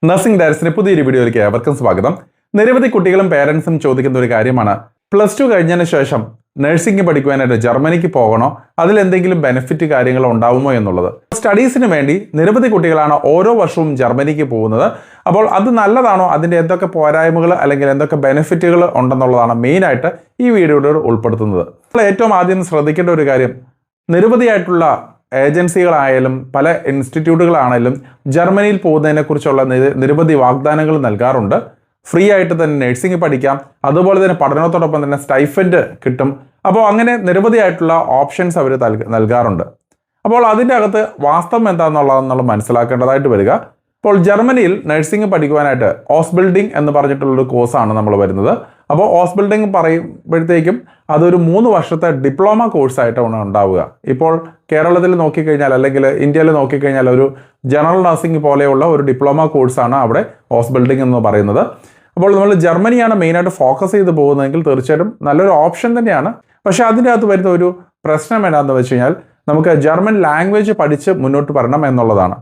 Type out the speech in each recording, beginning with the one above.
Nursing ഡയറക്ടറിന്റെ പുതിയൊരു വീഡിയോയിലേക്ക് ഏവർക്കും സ്വാഗതം. നിരവധി കുട്ടികളും പേരൻസും ചോദിക്കുന്ന ഒരു കാര്യമാണ്, +2 കഴിഞ്ഞതിന് ശേഷം നഴ്സിംഗ് പഠിക്കുവാനായിട്ട് ജർമ്മനിക്ക് പോകണോ, അതിലെന്തെങ്കിലും ബെനിഫിറ്റ് കാര്യങ്ങളോ ഉണ്ടാവുമോ എന്നുള്ളത്. സ്റ്റഡീസിന് വേണ്ടി നിരവധി കുട്ടികളാണ് ഓരോ വർഷവും ജർമ്മനിക്ക് പോകുന്നത്. അപ്പോൾ അത് നല്ലതാണോ, അതിൻ്റെ എന്തൊക്കെ പോരായ്മകൾ അല്ലെങ്കിൽ എന്തൊക്കെ ബെനിഫിറ്റുകൾ ഉണ്ടെന്നുള്ളതാണ് മെയിനായിട്ട് ഈ വീഡിയോയിൽ ഉൾപ്പെടുത്തുന്നത്. നമ്മൾ ഏറ്റവും ആദ്യം ശ്രദ്ധിക്കേണ്ട ഒരു കാര്യം, നിരവധിയായിട്ടുള്ള ഏജൻസികളായാലും പല ഇൻസ്റ്റിറ്റ്യൂട്ടുകളാണെങ്കിലും ജർമ്മനിയിൽ പോകുന്നതിനെക്കുറിച്ചുള്ള നിരവധി വാഗ്ദാനങ്ങൾ നൽകാറുണ്ട്. ഫ്രീ ആയിട്ട് തന്നെ നഴ്സിംഗ് പഠിക്കാം, അതുപോലെ തന്നെ പഠനത്തോടൊപ്പം തന്നെ സ്റ്റൈഫൻഡ് കിട്ടും. അപ്പോൾ അങ്ങനെ നിരവധിയായിട്ടുള്ള ഓപ്ഷൻസ് അവർ നൽകാറുണ്ട്. അപ്പോൾ അതിൻ്റെ അകത്ത് വാസ്തവം എന്താണെന്നുള്ളത് മനസ്സിലാക്കേണ്ടതായിട്ട് വരിക. ഇപ്പോൾ ജർമ്മനിയിൽ നഴ്സിംഗ് പഠിക്കുവാനായിട്ട് ഓസ്ബിൽഡിംഗ് എന്ന് പറഞ്ഞിട്ടുള്ളൊരു കോഴ്സാണ് നമ്മൾ വരുന്നത്. അപ്പോൾ ഓസ്ബിൽഡിംഗ് പറയുമ്പോഴത്തേക്കും അതൊരു 3 വർഷത്തെ ഡിപ്ലോമ കോഴ്സായിട്ടാണ് ഉണ്ടാവുക. ഇപ്പോൾ കേരളത്തിൽ നോക്കിക്കഴിഞ്ഞാൽ അല്ലെങ്കിൽ ഇന്ത്യയിൽ നോക്കിക്കഴിഞ്ഞാൽ ഒരു ജനറൽ നഴ്സിംഗ് പോലെയുള്ള ഒരു ഡിപ്ലോമ കോഴ്സാണ് അവിടെ ഓസ്ബിൽഡിംഗ് എന്ന് പറയുന്നത്. അപ്പോൾ നമ്മൾ ജർമ്മനിയാണ് മെയിനായിട്ട് ഫോക്കസ് ചെയ്ത് പോകുന്നതെങ്കിൽ തീർച്ചയായിട്ടും നല്ലൊരു ഓപ്ഷൻ തന്നെയാണ്. പക്ഷേ അതിൻ്റെ അകത്ത് വരുന്ന ഒരു പ്രശ്നം എന്താണെന്ന് വെച്ച് കഴിഞ്ഞാൽ, നമുക്ക് ജർമ്മൻ ലാംഗ്വേജ് പഠിച്ച് മുന്നോട്ട് വരണം എന്നുള്ളതാണ്.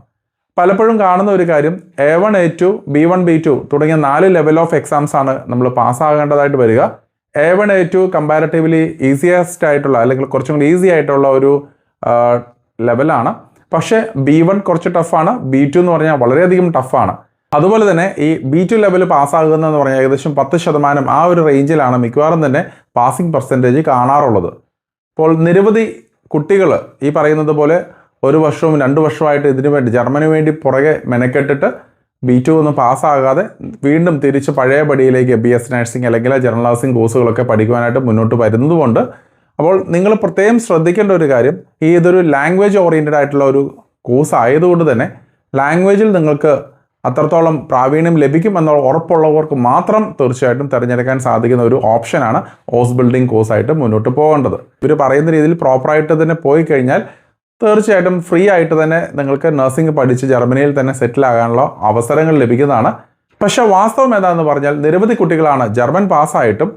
പലപ്പോഴും കാണുന്ന ഒരു കാര്യം, A1 A2 B1 B2 തുടങ്ങിയ 4 ലെവൽ ഓഫ് എക്സാംസ് ആണ് നമ്മൾ പാസ്സാകേണ്ടതായിട്ട് വരിക. A1 A2 കമ്പാരിറ്റീവ്ലി ഈസിയസ്റ്റ് ആയിട്ടുള്ള അല്ലെങ്കിൽ കുറച്ചും കൂടി ഈസി ആയിട്ടുള്ള ഒരു ലെവലാണ്. പക്ഷേ B1 കുറച്ച് ടഫാണ്, B2 എന്ന് പറഞ്ഞാൽ വളരെയധികം ടഫാണ്. അതുപോലെ തന്നെ ഈ B2 ലെവൽ പാസ്സാകുന്നതെന്ന് പറഞ്ഞാൽ ഏകദേശം 10% ആ ഒരു റേഞ്ചിലാണ് മിക്കവാറും തന്നെ പാസിംഗ് പെർസെൻറ്റേജ് കാണാറുള്ളത്. അപ്പോൾ നിരവധി കുട്ടികൾ ഈ പറയുന്നത് പോലെ 1 വർഷവും 2 വർഷമായിട്ട് ഇതിനു വേണ്ടി ജർമ്മനി വേണ്ടി പുറകെ മെനക്കെട്ടിട്ട് B2 ഒന്നും പാസ്സാകാതെ വീണ്ടും തിരിച്ച് പഴയ പടിയിലേക്ക് BS നഴ്സിംഗ് അല്ലെങ്കിൽ ജനറൽ നഴ്സിംഗ് കോഴ്സുകളൊക്കെ പഠിക്കുവാനായിട്ട് മുന്നോട്ട് വരുന്നതുകൊണ്ട്, അപ്പോൾ നിങ്ങൾ പ്രത്യേകം ശ്രദ്ധിക്കേണ്ട ഒരു കാര്യം, ഇതൊരു ലാംഗ്വേജ് ഓറിയൻറ്റഡ് ആയിട്ടുള്ള ഒരു കോഴ്സ് ആയതുകൊണ്ട് തന്നെ ലാംഗ്വേജിൽ നിങ്ങൾക്ക് അത്രത്തോളം പ്രാവീണ്യം ലഭിക്കുമെന്നുള്ള ഉറപ്പുള്ളവർക്ക് മാത്രം തീർച്ചയായിട്ടും തിരഞ്ഞെടുക്കാൻ സാധിക്കുന്ന ഒരു ഓപ്ഷനാണ് ഓസ്ബിൽഡിംഗ് കോഴ്സായിട്ട് മുന്നോട്ട് പോകേണ്ടത്. ഇവർ പറയുന്ന രീതിയിൽ പ്രോപ്പറായിട്ട് തന്നെ പോയി കഴിഞ്ഞാൽ തീർച്ചയായിട്ടും ഫ്രീ ആയിട്ട് തന്നെ നിങ്ങൾക്ക് നഴ്സിംഗ് പഠിച്ച് ജർമ്മനിയിൽ തന്നെ സെറ്റിൽ ആകാനുള്ള അവസരങ്ങൾ ലഭിക്കുന്നതാണ്. പക്ഷേ വാസ്തവം എന്താണെന്ന് പറഞ്ഞാൽ, നിരവധി കുട്ടികളാണ് ജർമ്മൻ പാസ്സായിട്ടും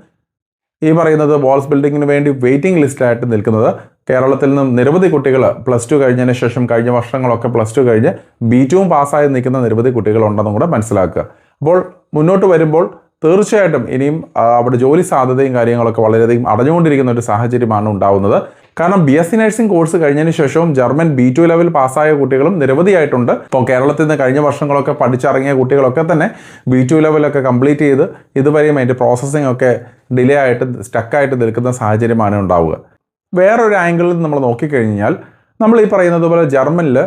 ഈ പറയുന്നത് ഓസ്ബിൽഡിങ്ങിന് വേണ്ടി വെയിറ്റിംഗ് ലിസ്റ്റായിട്ട് നിൽക്കുന്നത്. കേരളത്തിൽ നിന്നും നിരവധി കുട്ടികൾ +2 കഴിഞ്ഞതിന് ശേഷം കഴിഞ്ഞ വർഷങ്ങളൊക്കെ +2 കഴിഞ്ഞ് B2 പാസ്സായി നിൽക്കുന്ന നിരവധി കുട്ടികളുണ്ടെന്നും കൂടെ മനസ്സിലാക്കുക. അപ്പോൾ മുന്നോട്ട് വരുമ്പോൾ തീർച്ചയായിട്ടും ഇനിയും അവിടെ ജോലി സാധ്യതയും കാര്യങ്ങളൊക്കെ വളരെയധികം അടഞ്ഞുകൊണ്ടിരിക്കുന്ന ഒരു സാഹചര്യമാണ് ഉണ്ടാവുന്നത്. കാരണം BSc നഴ്സിംഗ് കോഴ്സ് കഴിഞ്ഞതിന് ശേഷവും ജർമ്മൻ B2 ലെവൽ പാസ്സായ കുട്ടികളും നിരവധിയായിട്ടുണ്ട്. ഇപ്പോൾ കേരളത്തിൽ നിന്ന് കഴിഞ്ഞ വർഷങ്ങളൊക്കെ പഠിച്ചിറങ്ങിയ കുട്ടികളൊക്കെ തന്നെ B2 ലെവലൊക്കെ കംപ്ലീറ്റ് ചെയ്ത് ഇതുവരെയും അതിൻ്റെ പ്രോസസ്സിംഗ് ഒക്കെ ഡിലേ ആയിട്ട് സ്റ്റക്കായിട്ട് നിൽക്കുന്ന സാഹചര്യമാണ് ഉണ്ടാവുക. വേറൊരു ആംഗിളിൽ നമ്മൾ നോക്കിക്കഴിഞ്ഞാൽ, നമ്മൾ ഈ പറയുന്നത് പോലെ ജർമ്മനിൽ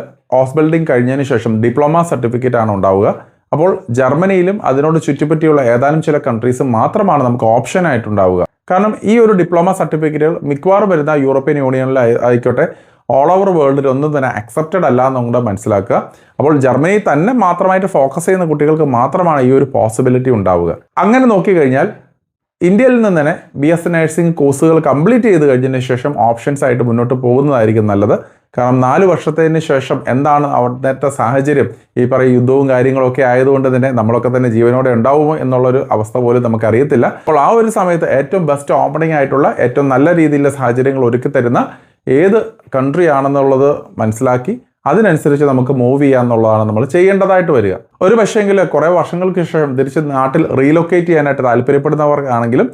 ഓസ്ബിൽഡിംഗ് കഴിഞ്ഞതിന് ശേഷം ഡിപ്ലോമ സർട്ടിഫിക്കറ്റ് ആണ് ഉണ്ടാവുക. അപ്പോൾ ജർമ്മനിയിലും അതിനോട് ചുറ്റിപ്പറ്റിയുള്ള ഏതാനും ചില കൺട്രീസും മാത്രമാണ് നമുക്ക് ഓപ്ഷനായിട്ടുണ്ടാവുക. കാരണം ഈ ഒരു ഡിപ്ലോമ സർട്ടിഫിക്കറ്റുകൾ മിക്കവാറും വരുന്ന യൂറോപ്യൻ യൂണിയനിൽ ആയിക്കോട്ടെ ഓൾ ഓവർ വേൾഡിൽ ഒന്നും തന്നെ അക്സെപ്റ്റഡ് അല്ല എന്നും കൂടെ മനസ്സിലാക്കുക. അപ്പോൾ ജർമ്മനി തന്നെ മാത്രമായിട്ട് ഫോക്കസ് ചെയ്യുന്ന കുട്ടികൾക്ക് മാത്രമാണ് ഈ ഒരു പോസിബിലിറ്റി ഉണ്ടാവുക. അങ്ങനെ നോക്കിക്കഴിഞ്ഞാൽ ഇന്ത്യയിൽ നിന്ന് തന്നെ BS നഴ്സിംഗ് കോഴ്സുകൾ കംപ്ലീറ്റ് ചെയ്ത് കഴിഞ്ഞതിന് ശേഷം ഓപ്ഷൻസ് ആയിട്ട് മുന്നോട്ട് പോകുന്നതായിരിക്കും നല്ലത്. കാരണം 4 വർഷത്തിന് ശേഷം എന്താണ് അവിടുത്തെ സാഹചര്യം, ഈ പറയും യുദ്ധവും കാര്യങ്ങളൊക്കെ ആയതുകൊണ്ട് തന്നെ നമ്മളൊക്കെ തന്നെ ജീവനോടെ ഉണ്ടാവുമോ എന്നുള്ളൊരു അവസ്ഥ പോലും നമുക്കറിയത്തില്ല. അപ്പോൾ ആ ഒരു സമയത്ത് ഏറ്റവും ബെസ്റ്റ് ഓപ്പണിംഗ് ആയിട്ടുള്ള ഏറ്റവും നല്ല രീതിയിലുള്ള സാഹചര്യങ്ങൾ ഒരുക്കി തരുന്ന ഏത് കൺട്രി ആണെന്നുള്ളത് മനസ്സിലാക്കി അതിനനുസരിച്ച് നമുക്ക് മൂവ് ചെയ്യാന്നുള്ളതാണ് നമ്മൾ ചെയ്യേണ്ടതായിട്ട് വരിക. ഒരു പക്ഷേങ്കിൽ കുറേ വർഷങ്ങൾക്ക് ശേഷം തിരിച്ച് നാട്ടിൽ റീലൊക്കേറ്റ് ചെയ്യാനായിട്ട് താല്പര്യപ്പെടുന്നവർക്കാണെങ്കിലും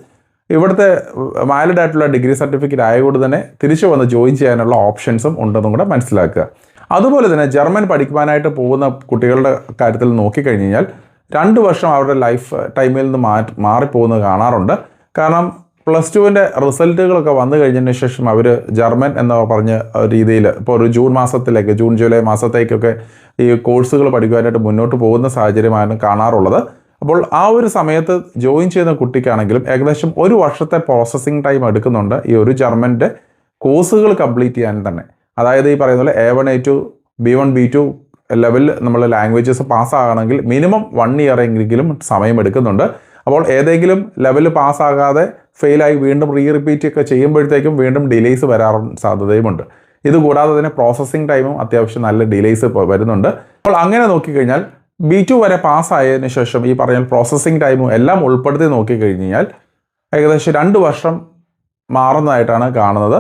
ഇവിടുത്തെ വാലിഡ് ആയിട്ടുള്ള ഡിഗ്രി സർട്ടിഫിക്കറ്റ് ആയതുകൊണ്ട് തന്നെ തിരിച്ചു വന്ന് ജോയിൻ ചെയ്യാനുള്ള ഓപ്ഷൻസും ഉണ്ടെന്നും കൂടെ മനസ്സിലാക്കുക. അതുപോലെ തന്നെ ജർമ്മൻ പഠിക്കുവാനായിട്ട് പോകുന്ന കുട്ടികളുടെ കാര്യത്തിൽ നോക്കിക്കഴിഞ്ഞ് കഴിഞ്ഞാൽ 2 വർഷം അവരുടെ ലൈഫ് ടൈമിൽ നിന്ന് മാറിപ്പോകുന്നത് കാണാറുണ്ട്. കാരണം +2ൻ്റെ റിസൾട്ടുകളൊക്കെ വന്നു കഴിഞ്ഞതിന് ശേഷം അവർ ജർമ്മൻ എന്ന പറഞ്ഞ രീതിയിൽ ഇപ്പോൾ ഒരു ജൂൺ ജൂലൈ മാസത്തേക്കൊക്കെ ഈ കോഴ്സുകൾ പഠിക്കുവാനായിട്ട് മുന്നോട്ട് പോകുന്ന സാഹചര്യമാണ് കാണാറുള്ളത്. അപ്പോൾ ആ ഒരു സമയത്ത് ജോയിൻ ചെയ്യുന്ന കുട്ടിക്കാണെങ്കിലും ഏകദേശം 1 വർഷത്തെ പ്രോസസ്സിംഗ് ടൈം എടുക്കുന്നുണ്ട് ഈ ഒരു ജർമ്മൻ്റെ കോഴ്സുകൾ കംപ്ലീറ്റ് ചെയ്യാൻ തന്നെ. അതായത് ഈ പറയുന്ന പോലെ A1 A2 B1 B2 ലെവലിൽ നമ്മൾ ലാംഗ്വേജസ് പാസ്സാകണമെങ്കിൽ മിനിമം 1 ഇയർ എങ്കിലും സമയം എടുക്കുന്നുണ്ട്. അപ്പോൾ ഏതെങ്കിലും ലെവൽ പാസ്സാകാതെ ഫെയിലായി വീണ്ടും റിപ്പീറ്റ് ഒക്കെ ചെയ്യുമ്പോഴത്തേക്കും വീണ്ടും ഡിലേയ്സ് വരാൻ സാധ്യതയുമുണ്ട്. ഇതുകൂടാതെ തന്നെ പ്രോസസ്സിംഗ് ടൈമും അത്യാവശ്യം നല്ല ഡിലേയ്സ് വരുന്നുണ്ട്. അപ്പോൾ അങ്ങനെ നോക്കിക്കഴിഞ്ഞാൽ B2 വരെ പാസ്സായതിനു ശേഷം ഈ പറഞ്ഞ പ്രോസസ്സിംഗ് ടൈമും എല്ലാം ഉൾപ്പെടുത്തി നോക്കിക്കഴിഞ്ഞ് കഴിഞ്ഞാൽ ഏകദേശം 2 വർഷം മാറുന്നതായിട്ടാണ് കാണുന്നത്.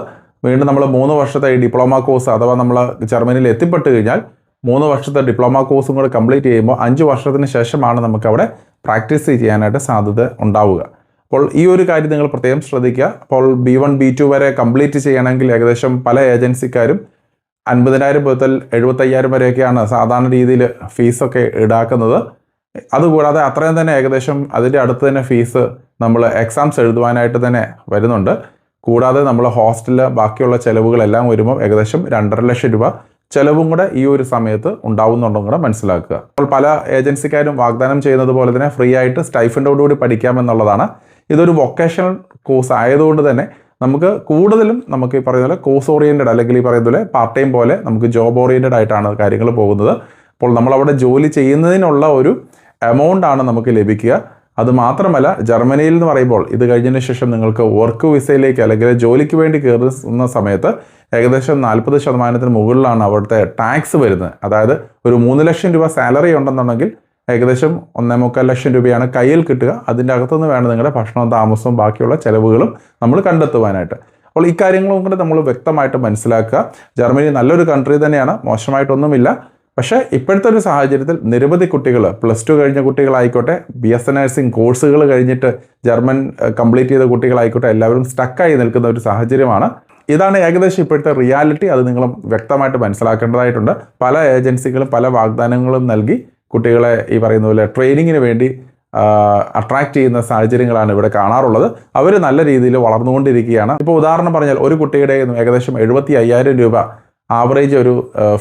വീണ്ടും നമ്മൾ 3 വർഷത്തെ ഈ ഡിപ്ലോമ കോഴ്സ് അഥവാ നമ്മൾ ജർമ്മനിയിൽ എത്തിപ്പെട്ട് കഴിഞ്ഞാൽ 3 വർഷത്തെ ഡിപ്ലോമ കോഴ്സും കൂടെ കംപ്ലീറ്റ് ചെയ്യുമ്പോൾ 5 വർഷത്തിന് ശേഷമാണ് നമുക്കവിടെ പ്രാക്ടീസ് ചെയ്യാനായിട്ട് സാധ്യത ഉണ്ടാവുക. അപ്പോൾ ഈ ഒരു കാര്യം നിങ്ങൾ പ്രത്യേകം ശ്രദ്ധിക്കുക. അപ്പോൾ B1 B2 വരെ കംപ്ലീറ്റ് ചെയ്യണമെങ്കിൽ ഏകദേശം പല ഏജൻസിക്കാരും 50,000 മുതൽ 75,000 വരെയൊക്കെയാണ് സാധാരണ രീതിയിൽ ഫീസൊക്കെ ഈടാക്കുന്നത്. അതുകൂടാതെ അത്രയും തന്നെ ഏകദേശം അതിൻ്റെ അടുത്ത് തന്നെ ഫീസ് നമ്മൾ എക്സാംസ് എഴുതുവാനായിട്ട് തന്നെ വരുന്നുണ്ട്. കൂടാതെ നമ്മൾ ഹോസ്റ്റലിൽ ബാക്കിയുള്ള ചിലവുകളെല്ലാം വരുമ്പോൾ ഏകദേശം 2.5 ലക്ഷം രൂപ ചിലവും കൂടെ ഈ ഒരു സമയത്ത് ഉണ്ടാവുന്നുണ്ടെന്നും കൂടെ മനസ്സിലാക്കുക. അപ്പോൾ പല ഏജൻസിക്കാരും വാഗ്ദാനം ചെയ്യുന്നത് പോലെ തന്നെ ഫ്രീ ആയിട്ട് സ്റ്റൈഫൻഡോടുകൂടി പഠിക്കാമെന്നുള്ളതാണ്. ഇതൊരു വൊക്കേഷണൽ കോഴ്സ് ആയതുകൊണ്ട് തന്നെ നമുക്ക് കൂടുതലും നമുക്ക് ഈ പറയുന്ന പോലെ കോഴ്സ് ഓറിയൻറ്റഡ് അല്ലെങ്കിൽ ഈ പറയുന്ന പോലെ പാർട്ട് ടൈം പോലെ നമുക്ക് ജോബ് ഓറിയൻറ്റഡ് ആയിട്ടാണ് കാര്യങ്ങൾ പോകുന്നത്. അപ്പോൾ നമ്മളവിടെ ജോലി ചെയ്യുന്നതിനുള്ള ഒരു എമൗണ്ട് ആണ് നമുക്ക് ലഭിക്കുക. അത് മാത്രമല്ല ജർമ്മനിയിൽ എന്ന് പറയുമ്പോൾ ഇത് കഴിഞ്ഞതിന് ശേഷം നിങ്ങൾക്ക് വർക്ക് വിസയിലേക്ക് അല്ലെങ്കിൽ ജോലിക്ക് വേണ്ടി കയറുന്ന സമയത്ത് ഏകദേശം 40% മുകളിലാണ് അവിടുത്തെ ടാക്സ് വരുന്നത്. അതായത് ഒരു 3 ലക്ഷം രൂപ സാലറി ഉണ്ടെന്നുണ്ടെങ്കിൽ ഏകദേശം 1.25 ലക്ഷം രൂപയാണ് കയ്യിൽ കിട്ടുക. അതിൻ്റെ അകത്തുനിന്ന് വേണം നിങ്ങളുടെ ഭക്ഷണവും താമസവും ബാക്കിയുള്ള ചിലവുകളും നമ്മൾ കണ്ടെത്തുവാനായിട്ട്. അപ്പോൾ ഈ കാര്യങ്ങളും കൂടെ നമ്മൾ വ്യക്തമായിട്ട് മനസ്സിലാക്കുക. ജർമ്മനി നല്ലൊരു കൺട്രി തന്നെയാണ്, മോശമായിട്ടൊന്നുമില്ല. പക്ഷേ ഇപ്പോഴത്തെ ഒരു സാഹചര്യത്തിൽ നിരവധി കുട്ടികൾ +2 കഴിഞ്ഞ കുട്ടികളായിക്കോട്ടെ, BS നഴ്സിംഗ് കോഴ്സുകൾ കഴിഞ്ഞിട്ട് ജർമ്മൻ കംപ്ലീറ്റ് ചെയ്ത കുട്ടികളായിക്കോട്ടെ, എല്ലാവരും സ്റ്റക്കായി നിൽക്കുന്ന ഒരു സാഹചര്യമാണ്. ഇതാണ് ഏകദേശം ഇപ്പോഴത്തെ റിയാലിറ്റി. അത് നിങ്ങളും വ്യക്തമായിട്ട് മനസ്സിലാക്കേണ്ടതായിട്ടുണ്ട്. പല ഏജൻസികളും പല വാഗ്ദാനങ്ങളും നൽകി കുട്ടികളെ ഈ പറയുന്ന പോലെ ട്രെയിനിങ്ങിന് വേണ്ടി അട്രാക്റ്റ് ചെയ്യുന്ന സാഹചര്യങ്ങളാണ് ഇവിടെ കാണാറുള്ളത്. അവർ നല്ല രീതിയിൽ വളർന്നുകൊണ്ടിരിക്കുകയാണ്. ഇപ്പോൾ ഉദാഹരണം പറഞ്ഞാൽ ഒരു കുട്ടിയുടെ ഏകദേശം 75,000 രൂപ ആവറേജ് ഒരു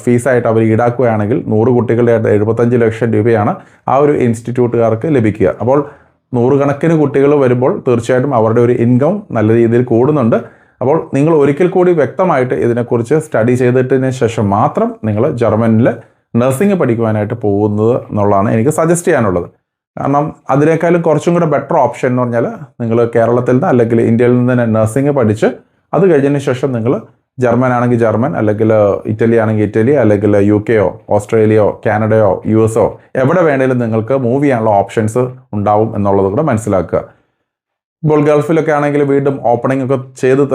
ഫീസായിട്ട് അവർ ഈടാക്കുകയാണെങ്കിൽ 100 കുട്ടികളുടെ 75 ലക്ഷം രൂപയാണ് ആ ഒരു ഇൻസ്റ്റിറ്റ്യൂട്ടുകാർക്ക് ലഭിക്കുക. അപ്പോൾ 100 കണക്കിന് കുട്ടികൾ വരുമ്പോൾ തീർച്ചയായിട്ടും അവരുടെ ഒരു ഇൻകം നല്ല രീതിയിൽ കൂടുന്നുണ്ട്. അപ്പോൾ നിങ്ങൾ ഒരിക്കൽ കൂടി വ്യക്തമായിട്ട് ഇതിനെക്കുറിച്ച് സ്റ്റഡി ചെയ്തിട്ടതിന് ശേഷം മാത്രം നിങ്ങൾ ജർമ്മനിൽ നഴ്സിംഗ് പഠിക്കുവാനായിട്ട് പോകുന്നത് എന്നുള്ളതാണ് എനിക്ക് സജസ്റ്റ് ചെയ്യാനുള്ളത്. കാരണം അതിനേക്കാളും കുറച്ചും കൂടെ ബെറ്റർ ഓപ്ഷൻ എന്ന് പറഞ്ഞാൽ നിങ്ങൾ കേരളത്തിൽ നിന്ന് അല്ലെങ്കിൽ ഇന്ത്യയിൽ നിന്ന് തന്നെ നഴ്സിംഗ് പഠിച്ച് അത് കഴിഞ്ഞതിന് ശേഷം നിങ്ങൾ ജർമ്മൻ ആണെങ്കിൽ ജർമ്മൻ, അല്ലെങ്കിൽ ഇറ്റലി ആണെങ്കിൽ ഇറ്റലി, അല്ലെങ്കിൽ UK ഓസ്ട്രേലിയയോ കാനഡയോ US എവിടെ വേണേലും നിങ്ങൾക്ക് മൂവ് ചെയ്യാനുള്ള ഓപ്ഷൻസ് ഉണ്ടാവും എന്നുള്ളത് കൂടെ മനസ്സിലാക്കുക. ഇപ്പോൾ ഗൾഫിലൊക്കെ ആണെങ്കിൽ വീണ്ടും ഓപ്പണിംഗ് ഒക്കെ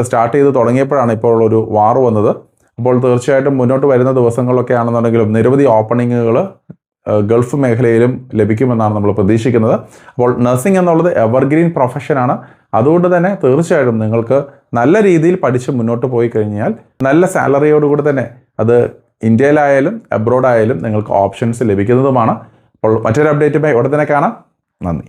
സ്റ്റാർട്ട് ചെയ്ത് തുടങ്ങിയപ്പോഴാണ് ഇപ്പോൾ ഒരു വാർ വന്നത്. അപ്പോൾ തീർച്ചയായിട്ടും മുന്നോട്ട് വരുന്ന ദിവസങ്ങളിലൊക്കെ ആണെന്നുണ്ടെങ്കിലും നിരവധി ഓപ്പണിങ്ങുകൾ ഗൾഫ് മേഖലയിലും ലഭിക്കുമെന്നാണ് നമ്മൾ പ്രതീക്ഷിക്കുന്നത്. അപ്പോൾ നഴ്സിംഗ് എന്നുള്ളത് എവർഗ്രീൻ പ്രൊഫഷനാണ്. അതുകൊണ്ട് തന്നെ തീർച്ചയായിട്ടും നിങ്ങൾക്ക് നല്ല രീതിയിൽ പഠിച്ച് മുന്നോട്ട് പോയി കഴിഞ്ഞാൽ നല്ല സാലറിയോടുകൂടി തന്നെ അത് ഇന്ത്യയിലായാലും അബ്രോഡ് ആയാലും നിങ്ങൾക്ക് ഓപ്ഷൻസ് ലഭിക്കുന്നതുമാണ്. അപ്പോൾ മറ്റൊരു അപ്ഡേറ്റുമായി ഉടൻ തന്നെ കാണാം. നന്ദി.